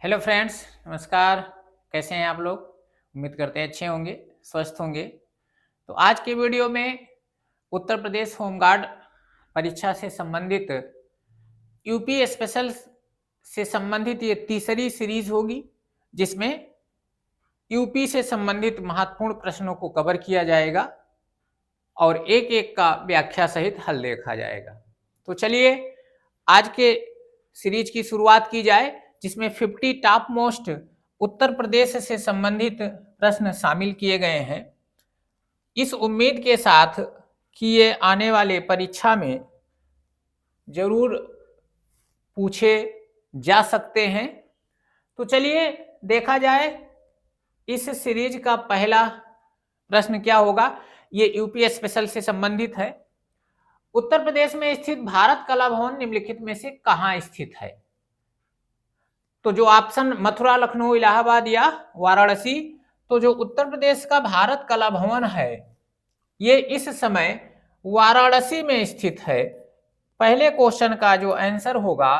Hello friends, नमस्कार। कैसे हैं आप लोग? उम्मीद करते हैं अच्छे होंगे, स्वस्थ होंगे। तो आज की वीडियो में उत्तर प्रदेश होमगार्ड परीक्षा से संबंधित यूपी स्पेशल से संबंधित ये तीसरी सीरीज होगी, जिसमें यूपी से संबंधित महत्वपूर्ण प्रश्नों को कवर किया जाएगा और एक एक का व्याख्या सहित हल देखा जाएगा। तो चलिए आज के सीरीज की शुरुआत की जाए, जिसमें 50 टॉप मोस्ट उत्तर प्रदेश से संबंधित प्रश्न शामिल किए गए हैं, इस उम्मीद के साथ कि ये आने वाले परीक्षा में जरूर पूछे जा सकते हैं। तो चलिए देखा जाए इस सीरीज का पहला प्रश्न क्या होगा। ये यूपी स्पेशल से संबंधित है। उत्तर प्रदेश में स्थित भारत कला भवन निम्नलिखित में से कहां स्थित है? तो जो ऑप्शन मथुरा, लखनऊ, इलाहाबाद या वाराणसी, तो जो उत्तर प्रदेश का भारत कला भवन है ये इस समय वाराणसी में स्थित है। पहले क्वेश्चन का जो आंसर होगा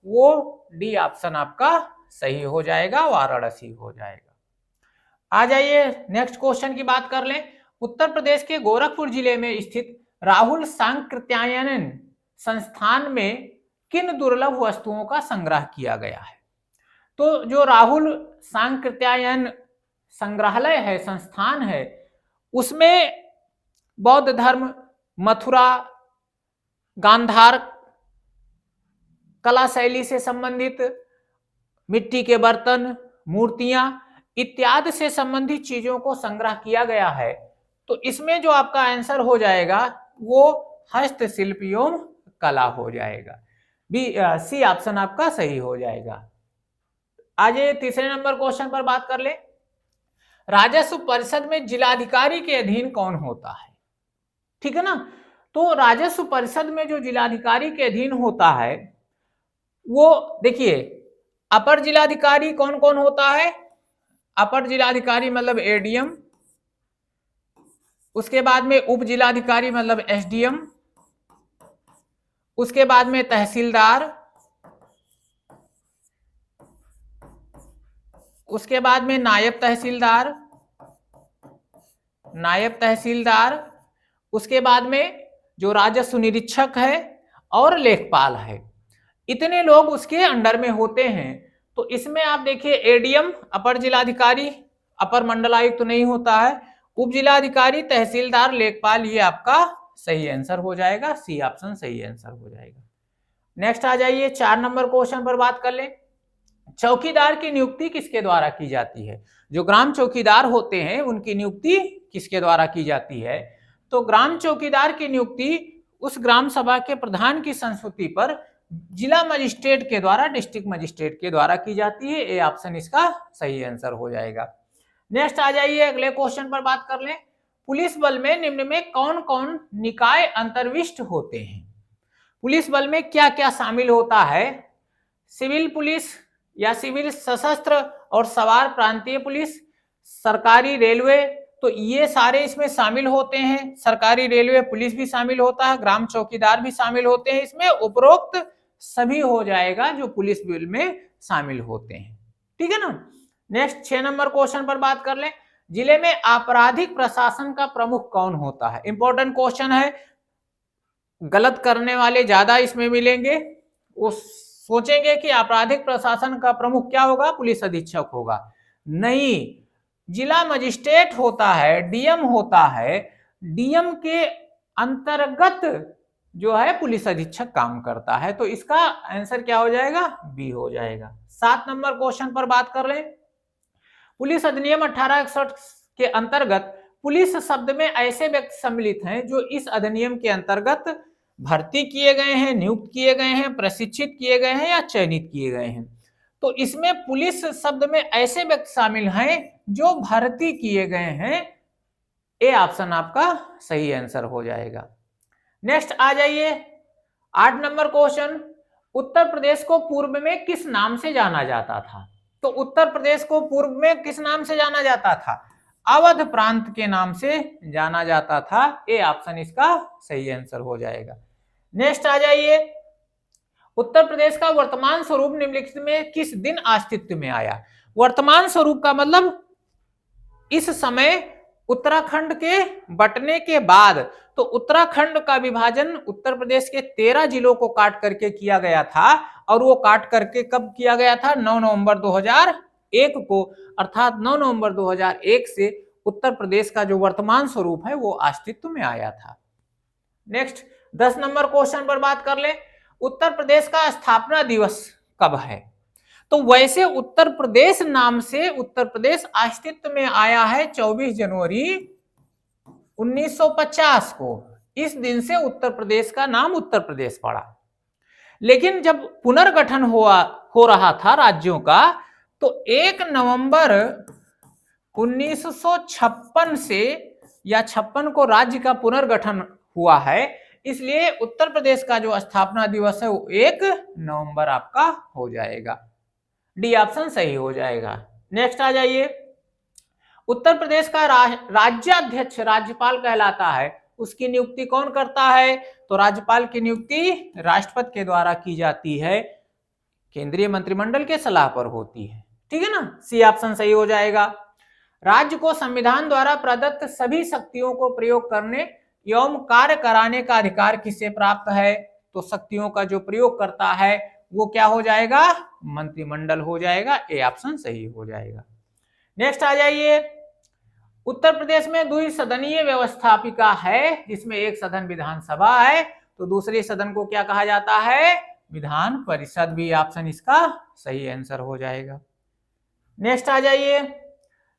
वो डी ऑप्शन आपका सही हो जाएगा, वाराणसी हो जाएगा। आ जाइए नेक्स्ट क्वेश्चन की बात कर लें। उत्तर प्रदेश के गोरखपुर जिले में स्थित राहुल सांकृत्यायन संस्थान में किन दुर्लभ वस्तुओं का संग्रह किया गया है? तो जो राहुल सांकृत्यायन संग्रहालय है, संस्थान है, उसमें बौद्ध धर्म, मथुरा, गांधार कला शैली से संबंधित मिट्टी के बर्तन, मूर्तियां इत्यादि से संबंधित चीजों को संग्रह किया गया है। तो इसमें जो आपका आंसर हो जाएगा वो हस्तशिल्प एवं कला हो जाएगा। सी ऑप्शन आपका सही हो जाएगा। आज तीसरे नंबर क्वेश्चन पर बात कर ले। राजस्व परिषद में जिलाधिकारी के अधीन कौन होता है? ठीक है ना। तो राजस्व परिषद में जो जिलाधिकारी के अधीन होता है वो देखिए, अपर जिलाधिकारी कौन कौन होता है? अपर जिलाधिकारी मतलब एडीएम, उसके बाद में उप जिलाधिकारी मतलब एसडीएम, उसके बाद में तहसीलदार, उसके बाद में नायब तहसीलदार, उसके बाद में जो राजस्व निरीक्षक है और लेखपाल है, इतने लोग उसके अंडर में होते हैं। तो इसमें आप देखिए एडीएम अपर जिलाधिकारी, अपर मंडलायुक्त तो नहीं होता है, उप जिलाधिकारी, तहसीलदार, लेखपाल, ये आपका सही आंसर हो जाएगा। सी ऑप्शन सही आंसर हो जाएगा। नेक्स्ट आ जाइए 4 नंबर क्वेश्चन पर बात कर ले। चौकीदार की नियुक्ति किसके द्वारा की जाती है? जो ग्राम चौकीदार होते हैं उनकी नियुक्ति किसके द्वारा की जाती है? तो ग्राम चौकीदार की नियुक्ति उस ग्राम सभा के प्रधान की संस्तुति पर जिला मजिस्ट्रेट के द्वारा, डिस्ट्रिक्ट मजिस्ट्रेट के द्वारा की जाती है। ए ऑप्शन इसका सही आंसर हो जाएगा। नेक्स्ट आ जाइए अगले क्वेश्चन पर बात कर लें। पुलिस बल में निम्न में कौन कौन निकाय अंतर्विष्ट होते हैं? पुलिस बल में क्या क्या शामिल होता है? सिविल पुलिस या सिविल सशस्त्र और सवार प्रांतीय पुलिस, सरकारी रेलवे, तो ये सारे इसमें शामिल होते हैं। सरकारी रेलवे पुलिस भी शामिल होता है, ग्राम चौकीदार भी शामिल होते हैं। इसमें उपरोक्त सभी हो जाएगा जो पुलिस बिल में शामिल होते हैं। ठीक है ना। नेक्स्ट 6 नंबर क्वेश्चन पर बात कर लें। जिले में आपराधिक प्रशासन का प्रमुख कौन होता है? इंपॉर्टेंट क्वेश्चन है, गलत करने वाले ज्यादा इसमें मिलेंगे। वो सोचेंगे कि आपराधिक प्रशासन का प्रमुख क्या होगा? पुलिस अधीक्षक होगा। नहीं, जिला मजिस्ट्रेट होता है, डीएम होता है। डीएम के अंतर्गत जो है पुलिस अधीक्षक काम करता है। तो इसका आंसर क्या हो जाएगा? बी हो जाएगा। 7 नंबर क्वेश्चन पर बात कर लें। पुलिस अधिनियम 1861 के अंतर्गत पुलिस शब्द में ऐसे व्यक्ति सम्मिलित हैं जो इस अधिनियम के अंतर्गत भर्ती किए गए हैं, नियुक्त किए गए हैं, प्रशिक्षित किए गए हैं या चयनित किए गए हैं। तो इसमें पुलिस शब्द में ऐसे व्यक्ति शामिल हैं जो भर्ती किए गए हैं। ए ऑप्शन आपका सही आंसर हो जाएगा। नेक्स्ट आ जाइए 8 नंबर क्वेश्चन। उत्तर प्रदेश को पूर्व में किस नाम से जाना जाता था? तो उत्तर प्रदेश को पूर्व में किस नाम से जाना जाता था? अवध प्रांत के नाम से जाना जाता था। ए ऑप्शन इसका सही आंसर हो जाएगा। नेक्स्ट आ जाइए उत्तर प्रदेश का वर्तमान स्वरूप निम्नलिखित में किस दिन अस्तित्व में आया? वर्तमान स्वरूप का मतलब इस समय उत्तराखंड के बंटने के बाद, तो उत्तराखंड का विभाजन उत्तर प्रदेश के 13 जिलों को काट करके किया गया था, और वो काट करके कब किया गया था? 9 नवंबर 2001 को, अर्थात 9 नवंबर 2001 से उत्तर प्रदेश का जो वर्तमान स्वरूप है वो अस्तित्व में आया था। नेक्स्ट 10 नंबर क्वेश्चन पर बात कर ले, उत्तर प्रदेश का स्थापना दिवस कब है? तो वैसे उत्तर प्रदेश नाम से उत्तर प्रदेश अस्तित्व में आया है 24 जनवरी 1950 को। इस दिन से उत्तर प्रदेश का नाम उत्तर प्रदेश पड़ा। लेकिन जब पुनर्गठन हो रहा था राज्यों का, तो 1 नवंबर 1956 से या 56 को राज्य का पुनर्गठन हुआ है, इसलिए उत्तर प्रदेश का जो स्थापना दिवस है वो 1 नवंबर आपका हो जाएगा। डी ऑप्शन सही हो जाएगा। नेक्स्ट आ जाइए, उत्तर प्रदेश का राज्याध्यक्ष राज्यपाल कहलाता है, उसकी नियुक्ति कौन करता है? तो राज्यपाल की नियुक्ति राष्ट्रपति के द्वारा की जाती है, केंद्रीय मंत्रिमंडल के सलाह पर होती है। ठीक है ना, सी ऑप्शन सही हो जाएगा। राज्य को संविधान द्वारा प्रदत्त सभी शक्तियों को प्रयोग करने एवं कार्य कराने का अधिकार किसे प्राप्त है? तो शक्तियों का जो प्रयोग करता है वो क्या हो जाएगा? मंत्रिमंडल हो जाएगा। ए ऑप्शन सही हो जाएगा। नेक्स्ट आ जाइए, उत्तर प्रदेश में द्विसदनीय व्यवस्थापिका है, जिसमें एक सदन विधानसभा है, तो दूसरे सदन को क्या कहा जाता है? विधान परिषद। भी ऑप्शन इसका सही आंसर हो जाएगा। नेक्स्ट आ जाइए,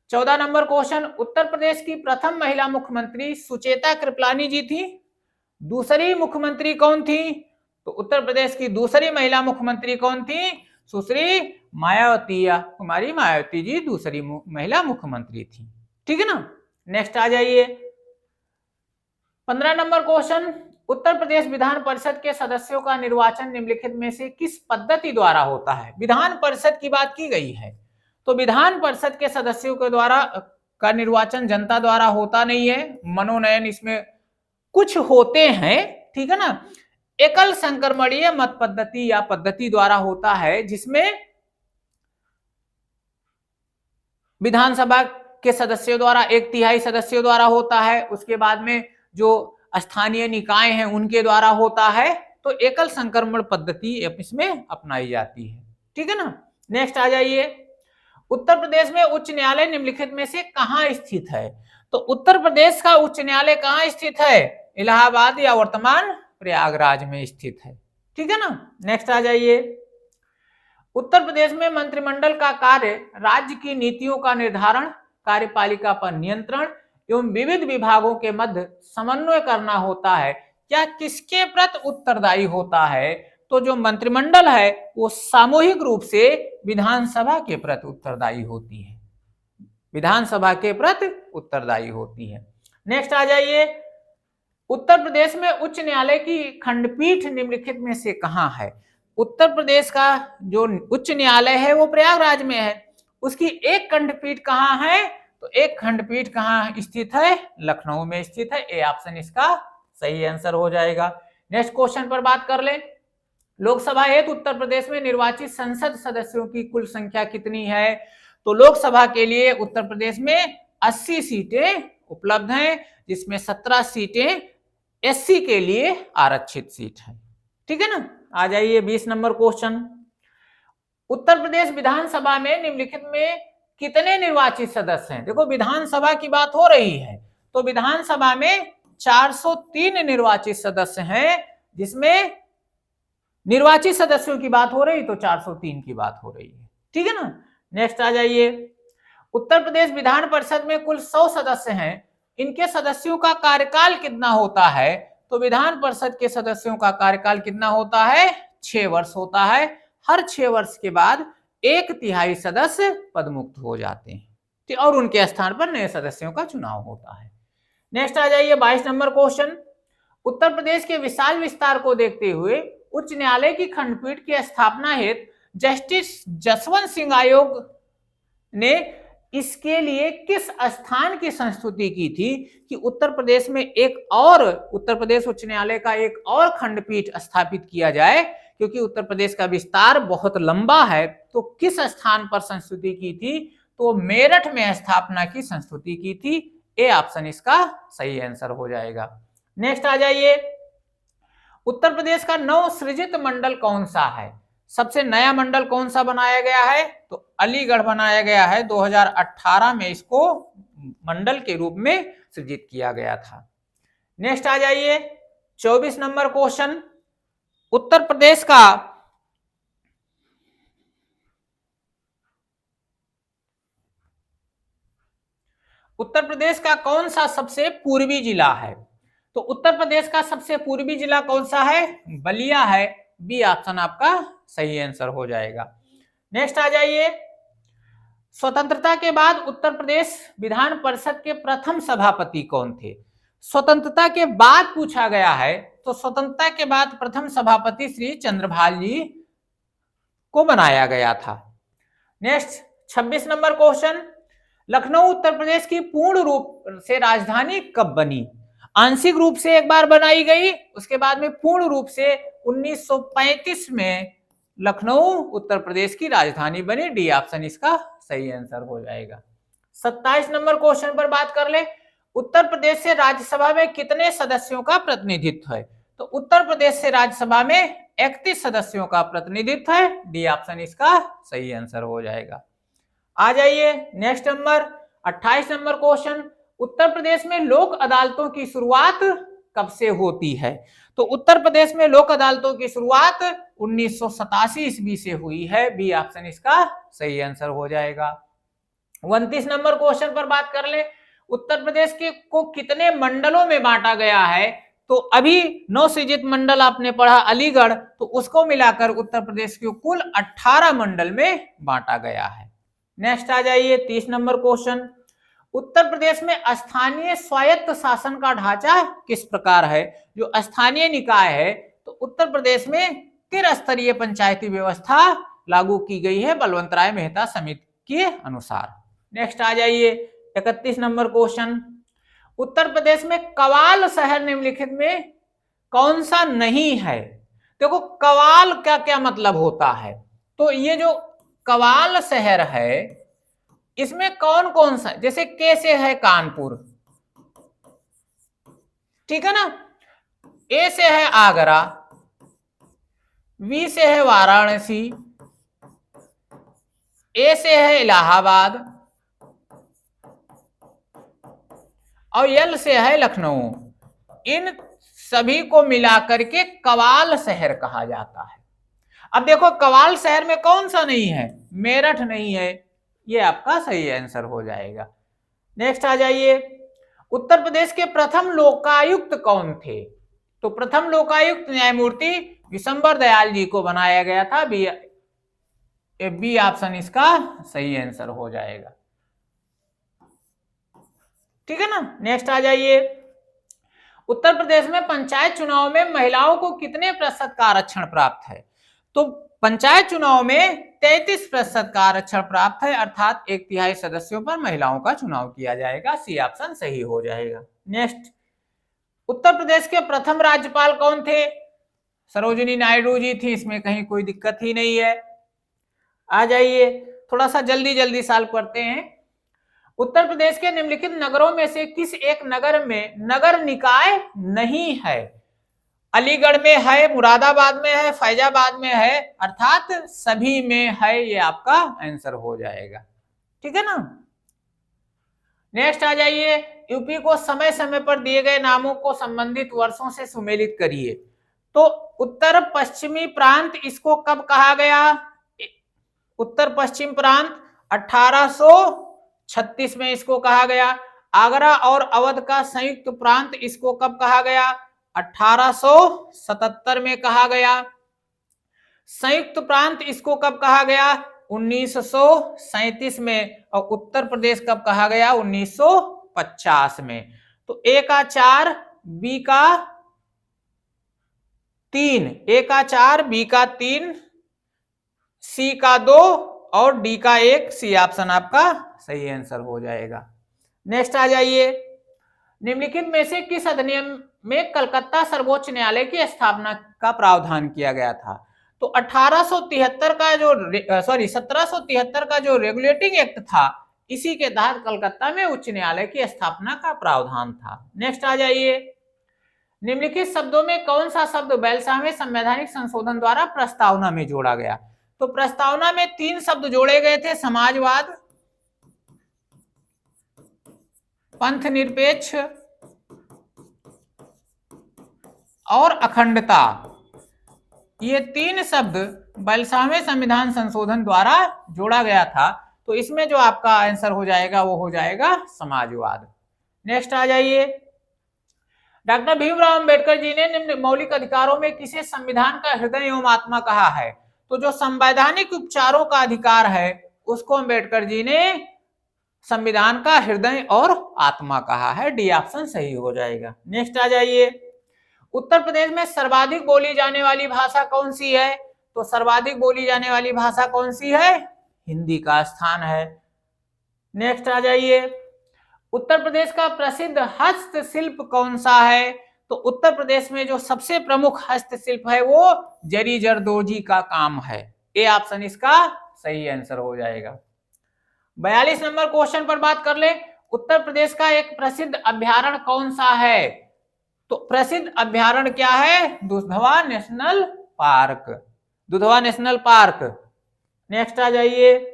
14 नंबर क्वेश्चन, उत्तर प्रदेश की प्रथम महिला मुख्यमंत्री सुचेता कृपलानी जी थी। दूसरी मुख्यमंत्री कौन थी? तो उत्तर प्रदेश की दूसरी महिला मुख्यमंत्री कौन थी? सुश्री मायावती या कुमारी मायावती जी दूसरी महिला मुख्यमंत्री थी। ठीक है ना। नेक्स्ट आ जाइए, 15 नंबर क्वेश्चन, उत्तर प्रदेश विधान परिषद के सदस्यों का निर्वाचन निम्नलिखित में से किस पद्धति द्वारा होता है? विधान परिषद की बात की गई है, तो विधान परिषद के सदस्यों के द्वारा का निर्वाचन जनता द्वारा होता नहीं है, मनोनयन इसमें कुछ होते हैं। ठीक है ना। एकल संक्रमणीय मत पद्धति या पद्धति द्वारा होता है, जिसमें विधानसभा के सदस्यों द्वारा 1/3 सदस्यों द्वारा होता है, उसके बाद में जो स्थानीय निकाय हैं उनके द्वारा होता है, तो एकल संक्रमण पद्धति इसमें अपनाई जाती है। ठीक है ना। नेक्स्ट आ जाइए, उत्तर प्रदेश में उच्च न्यायालय निम्नलिखित में से कहां स्थित है? तो उत्तर प्रदेश का उच्च न्यायालय कहां स्थित है? इलाहाबाद या वर्तमान प्रयागराज में स्थित है। ठीक है ना। नेक्स्ट आ जाइए, उत्तर प्रदेश में मंत्रिमंडल का कार्य राज्य की नीतियों का निर्धारण, कार्यपालिका पर नियंत्रण एवं विविध विभागों के मध्य समन्वय करना होता है। क्या किसके प्रति उत्तरदायी होता है? तो जो मंत्रिमंडल है वो सामूहिक रूप से विधानसभा के प्रति उत्तरदायी होती है, विधानसभा के प्रति उत्तरदायी होती है। नेक्स्ट आ जाइए, उत्तर प्रदेश में उच्च न्यायालय की खंडपीठ निम्नलिखित में से कहां है? उत्तर प्रदेश का जो उच्च न्यायालय है वो प्रयागराज में है, उसकी एक खंडपीठ कहां है? तो एक खंडपीठ कहां स्थित है? लखनऊ में स्थित है। ए ऑप्शन इसका सही आंसर हो जाएगा। नेक्स्ट क्वेश्चन पर बात कर ले, लोकसभा हेतु उत्तर प्रदेश में निर्वाचित संसद सदस्यों की कुल संख्या कितनी है? तो लोकसभा के लिए उत्तर प्रदेश में 80 सीटें उपलब्ध हैं, जिसमें 17 सीटें एससी के लिए आरक्षित सीट है। ठीक है ना। आ जाइए 20 नंबर क्वेश्चन, उत्तर प्रदेश विधानसभा में निम्नलिखित में कितने निर्वाचित सदस्य हैं? देखो विधानसभा की बात हो रही है, तो विधानसभा में 403 निर्वाचित सदस्य हैं, जिसमें निर्वाचित सदस्यों की बात हो रही तो 403 की बात हो रही है। ठीक है ना। नेक्स्ट आ जाइए, उत्तर प्रदेश विधान परिषद में कुल 100 सदस्य हैं, इनके सदस्यों का कार्यकाल कितना होता है? तो विधान परिषद के सदस्यों का कार्यकाल कितना होता है? 6 वर्ष होता है। हर 6 वर्ष के बाद 1/3 सदस्य पदमुक्त हो जाते हैं और उनके स्थान पर नए सदस्यों का चुनाव होता है। नेक्स्ट आ जाइए 22 नंबर क्वेश्चन, उत्तर प्रदेश के विशाल विस्तार को देखते हुए उच्च न्यायालय की खंडपीठ की स्थापना हेतु जस्टिस जसवंत सिंह आयोग ने इसके लिए किस स्थान की संस्तुति की थी कि उत्तर प्रदेश में एक और उत्तर प्रदेश उच्च न्यायालय का एक और खंडपीठ स्थापित किया जाए, क्योंकि उत्तर प्रदेश का विस्तार बहुत लंबा है। तो किस स्थान पर संस्तुति की थी? तो मेरठ में स्थापना की संस्तुति की थी। ए ऑप्शन इसका सही आंसर हो जाएगा। नेक्स्ट आ जाइए, उत्तर प्रदेश का नव सृजित मंडल कौन सा है? सबसे नया मंडल कौन सा बनाया गया है? तो अलीगढ़ बनाया गया है। 2018 में इसको मंडल के रूप में सृजित किया गया था। नेक्स्ट आ जाइए, 24 नंबर क्वेश्चन, उत्तर प्रदेश का कौन सा सबसे पूर्वी जिला है? तो उत्तर प्रदेश का सबसे पूर्वी जिला कौन सा है? बलिया है। बी ऑप्शन आपका सही आंसर हो जाएगा। नेक्स्ट आ जाइए, स्वतंत्रता के बाद उत्तर प्रदेश विधान परिषद के प्रथम सभापति कौन थे? स्वतंत्रता के बाद पूछा गया है, तो स्वतंत्रता के बाद प्रथम सभापति श्री चंद्रभाल जी को बनाया गया था। Next 26 number question, Lucknow Uttar Pradesh की पूर्ण रूप से राजधानी कब बनी? आंशिक रूप से एक बार बनाई गई, उसके बाद में पूर्ण रूप से 1935 में लखनऊ उत्तर प्रदेश की राजधानी बनी। डी ऑप्शन इसका सही आंसर हो जाएगा। 27 नंबर क्वेश्चन पर बात कर ले, उत्तर प्रदेश से राज्यसभा में कितने सदस्यों का प्रतिनिधित्व है? तो उत्तर प्रदेश से राज्यसभा में 31 सदस्यों का प्रतिनिधित्व है। डी ऑप्शन इसका सही आंसर हो जाएगा। आ जाइए next number 28 number question, Uttar Pradesh में लोक अदालतों की शुरुआत कब से होती है? तो उत्तर प्रदेश में लोक अदालतों की शुरुआत 1987 ईस्वी से हुई है। बी ऑप्शन इसका सही आंसर हो जाएगा। 29 नंबर क्वेश्चन पर बात कर ले, उत्तर प्रदेश के को कितने मंडलों में बांटा गया है? तो अभी नवसृजित मंडल आपने पढ़ा अलीगढ़, तो उसको मिलाकर उत्तर प्रदेश को कुल 18 मंडल में बांटा गया है। नेक्स्ट आ जाइए 30 नंबर क्वेश्चन, उत्तर प्रदेश में स्थानीय स्वायत्त शासन का ढांचा किस प्रकार है? जो स्थानीय निकाय है, तो उत्तर प्रदेश में त्रिस्तरीय पंचायती व्यवस्था लागू की गई है बलवंत राय मेहता समिति के अनुसार। नेक्स्ट आ जाइए 31 नंबर क्वेश्चन, उत्तर प्रदेश में कवाल शहर निम्नलिखित में कौन सा नहीं है? देखो कवाल का क्या मतलब होता है, तो ये जो कवाल शहर है इसमें कौन कौन सा, जैसे के से है कानपुर, ठीक है ना, ए से है आगरा, वी से है वाराणसी, ए से है इलाहाबाद और यल से है लखनऊ। इन सभी को मिलाकर के कवाल शहर कहा जाता है। अब देखो कवाल शहर में कौन सा नहीं है? मेरठ नहीं है। ये आपका सही आंसर हो जाएगा। नेक्स्ट आ जाइए, उत्तर प्रदेश के प्रथम लोकायुक्त कौन थे? तो प्रथम लोकायुक्त न्यायमूर्ति विशंबर दयाल जी को बनाया गया था। बी ऑप्शन इसका सही आंसर हो जाएगा, ठीक है ना। नेक्स्ट आ जाइए, उत्तर प्रदेश में पंचायत चुनाव में महिलाओं को कितने प्रतिशत का आरक्षण प्राप्त है? तो पंचायत चुनाव में 33% का आरक्षण प्राप्त है, अर्थात 1/3 सदस्यों पर महिलाओं का चुनाव किया जाएगा। सी ऑप्शन सही हो जाएगा। नेक्स्ट, उत्तर प्रदेश के प्रथम राज्यपाल कौन थे? सरोजिनी नायडू जी थी, इसमें कहीं कोई दिक्कत ही नहीं है। आ जाइए, थोड़ा सा जल्दी सॉल्व करते हैं। उत्तर प्रदेश के निम्नलिखित नगरों में से किस एक नगर में नगर निकाय नहीं है? अलीगढ़ में है, मुरादाबाद में है, फैजाबाद में है, अर्थात सभी में है। ये आपका आंसर हो जाएगा, ठीक है ना। नेक्स्ट आ जाइए, यूपी को समय समय पर दिए गए नामों को संबंधित वर्षों से सुमेलित करिए। तो उत्तर पश्चिमी प्रांत इसको कब कहा गया? उत्तर पश्चिम प्रांत 1836 में इसको कहा गया। आगरा और अवध का संयुक्त प्रांत इसको कब कहा गया? 1877 में कहा गया। संयुक्त प्रांत इसको कब कहा गया? 1937 में। और उत्तर प्रदेश कब कहा गया? 1950 में। तो ए का 4, बी का 3, ए का 4, बी का 3, सी का 2 और डी का 1। सी ऑप्शन आपका सही आंसर हो जाएगा। नेक्स्ट आ जाइए, निम्नलिखित में से किस अधिनियम में कलकत्ता सर्वोच्च न्यायालय की स्थापना का प्रावधान किया गया था? तो 1873 का जो 1773 का जो रेगुलेटिंग एक्ट था, इसी के तहत कलकत्ता में उच्च न्यायालय की स्थापना का प्रावधान था। नेक्स्ट आ जाइए, निम्नलिखित शब्दों में कौन सा शब्द बेलसामी संवैधानिक संशोधन द्वारा प्रस्तावना में जोड़ा गया? तो प्रस्तावना में 3 शब्द जोड़े गए थे, समाजवाद, पंथ निरपेक्ष और अखंडता। ये 3 शब्द बेलसामी संविधान संशोधन द्वारा जोड़ा गया था। तो इसमें जो आपका आंसर हो जाएगा वो हो जाएगा समाजवाद। नेक्स्ट आ जाइए, डॉक्टर भीमराव अंबेडकर जी ने निम्न मौलिक अधिकारों में किसे संविधान का हृदय एवं आत्मा कहा है? तो जो संवैधानिक उपचारों का अधिकार है उसको अंबेडकर जी ने संविधान का हृदय और आत्मा कहा है। डी ऑप्शन सही हो जाएगा। नेक्स्ट आ जाइए, उत्तर प्रदेश में सर्वाधिक बोली जाने वाली भाषा कौन सी है? तो सर्वाधिक बोली जाने वाली भाषा कौन सी है? हिंदी का स्थान है। नेक्स्ट आ जाइए, उत्तर प्रदेश का प्रसिद्ध हस्तशिल्प कौन सा है? तो उत्तर प्रदेश में जो सबसे प्रमुख हस्तशिल्प है वो जरी जरदोजी का काम है। ए ऑप्शन इसका सही आंसर हो जाएगा। 42 नंबर क्वेश्चन पर बात कर ले, उत्तर प्रदेश का एक प्रसिद्ध अभ्यारण्य कौन सा है? तो प्रसिद्ध अभ्यारण्य क्या है? Dudhwa national park, Dudhwa national park. Next आ जाइए,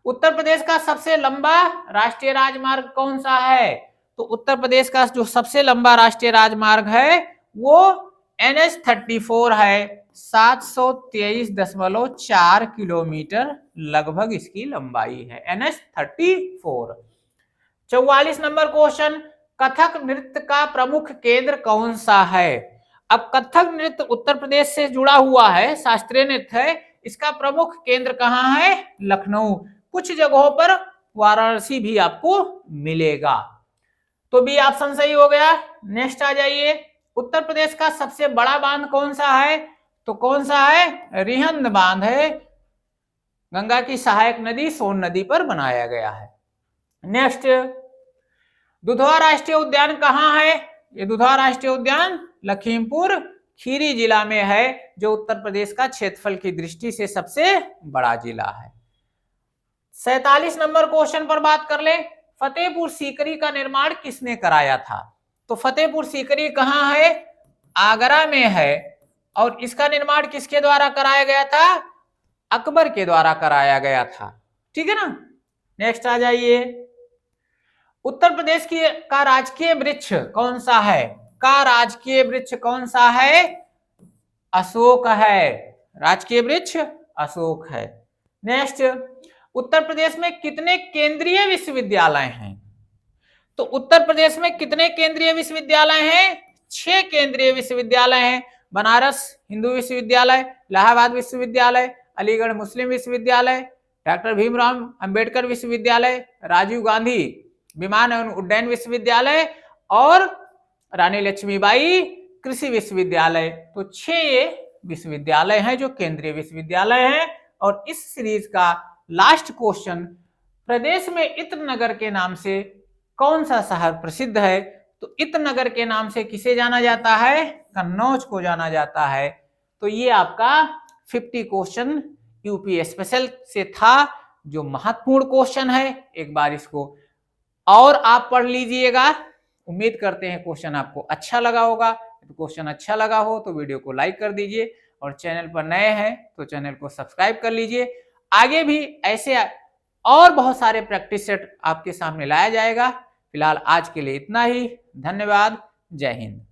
उत्तर प्रदेश का सबसे लंबा राष्ट्रीय राजमार्ग कौन सा है? तो उत्तर प्रदेश का जो सबसे लंबा राष्ट्रीय राजमार्ग है वो NH-34 है। 723.4 किलोमीटर लगभग इसकी लंबाई है, NH-34। 44 नंबर क्वेश्चन, कथक नृत्य का प्रमुख केंद्र कौन सा है? अब कथक नृत्य उत्तर प्रदेश से जुड़ा हुआ है, शास्त्रीय नृत्य है। इसका प्रमुख केंद्र कहाँ है? लखनऊ। कुछ जगहों पर वाराणसी भी आपको मिलेगा। तो बी ऑप्शन सही हो गया। नेक्स्ट आ जाइए, उत्तर प्रदेश का सबसे बड़ा बांध कौन सा है? तो कौन सा है? रिहंद बांध है, गंगा की सहायक नदी सोन नदी पर बनाया गया है। नेक्स्ट, दुधवा राष्ट्रीय उद्यान कहाँ है? ये दुधवा राष्ट्रीय उद्यान लखीमपुर खीरी जिला में है, जो उत्तर प्रदेश का क्षेत्रफल की दृष्टि से सबसे बड़ा जिला है। 47 नंबर क्वेश्चन पर बात कर ले, फतेहपुर सीकरी का निर्माण किसने कराया था? तो फतेहपुर सीकरी कहाँ है? आगरा में है। और इसका निर्माण किसके द्वारा कराया गया था? अकबर के द्वारा कराया गया था। ठीक है ना। नेक्स्ट आ जाइए, उत्तर प्रदेश की का राजकीय वृक्ष कौन सा है? का राजकीय वृक्ष कौन सा है? अशोक है। राजकीय वृक्ष अशोक है। नेक्स्ट, उत्तर प्रदेश में कितने केंद्रीय विश्वविद्यालय हैं? तो उत्तर प्रदेश में कितने केंद्रीय विश्वविद्यालय हैं? 6 केंद्रीय विश्वविद्यालय हैं। बनारस हिंदू विश्वविद्यालय, इलाहाबाद विश्वविद्यालय, अलीगढ़ मुस्लिम विश्वविद्यालय, डॉक्टर भीमराव अंबेडकर विश्वविद्यालय, राजीव गांधी विमान एवं उड्डयन विश्वविद्यालय और रानी लक्ष्मीबाई कृषि विश्वविद्यालय। तो 6 ये विश्वविद्यालय हैं जो केंद्रीय विश्वविद्यालय हैं। और इस सीरीज का लास्ट क्वेश्चन, प्रदेश में इत्र नगर के नाम से कौन सा शहर प्रसिद्ध है? तो इत्र नगर के नाम से किसे जाना जाता है? कन्नौज को जाना जाता है। तो ये आपका 50 क्वेश्चन यूपी स्पेशल से था, जो महत्वपूर्ण क्वेश्चन है। एक बार इसको और आप पढ़ लीजिएगा। उम्मीद करते हैं क्वेश्चन आपको अच्छा लगा होगा। तो क्वेश्चन अच्छा लगा हो तो वीडियो को लाइक कर दीजिए, और चैनल पर नए हैं तो चैनल को सब्सक्राइब कर लीजिए। आगे भी ऐसे और बहुत सारे प्रैक्टिस सेट आपके सामने लाया जाएगा। फिलहाल आज के लिए इतना ही। धन्यवाद। जय हिंद।